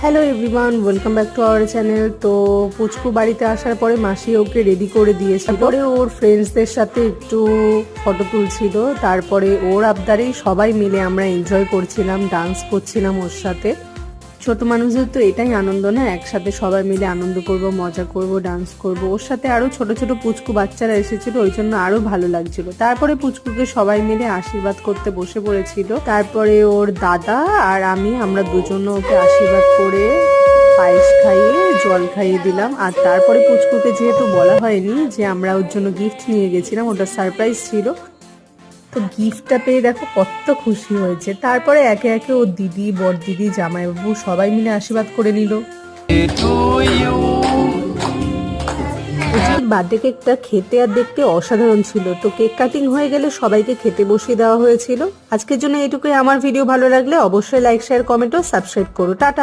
Hello everyone, welcome back to our channel. তো পুচকু বাড়িতে আসার পরে মাসি ওকে রেডি করে দিয়েছিল, তারপরে ওর ফ্রেন্ডসদের সাথে একটু ফটো তুলছিল। তারপরে ওর আবদারেই সবাই মিলে আমরা এনজয় করছিলাম, ডান্স করছিলাম ওর সাথে। ছোট মানুষদের তো এটাই আনন্দ না, একসাথে সবাই মিলে আনন্দ করব, মজা করব, ডান্স করব। ওর সাথে আরো ছোট ছোট পুচকু বাচ্চারা এসেছিল, ওই জন্য আরো ভালো লাগছিল। তারপরে পুচকুকে সবাই মিলে আশীর্বাদ করতে বসে পড়েছিল। তারপরে ওর দাদা আর আমরা দুজন ওকে আশীর্বাদ করে পায়েস খাইয়ে জল খাইয়ে দিলাম। আর তারপরে পুচকুকে যেহেতু বলা হয়নি যে আমরা ওর জন্য গিফট নিয়ে গেছিলাম, ওটা সারপ্রাইজ ছিল, তো গিফটটা পেয়ে দেখো কত খুশি হয়েছে। তারপরে একে একে ওর দিদি, বড় দিদি, জামাইবাবু সবাই মিলে আশীর্বাদ করে নিল। বার্থডে কেকটা খেতে আর দেখতে অসাধারণ ছিল। তো কেক কাটিং হয়ে গেলে সবাইকে খেতে বসিয়ে দেওয়া হয়েছিল। আজকের জন্য এটুকুই। আমার ভিডিও ভালো লাগলে অবশ্যই লাইক, শেয়ার, কমেন্ট ও সাবস্ক্রাইব করো। টাটা।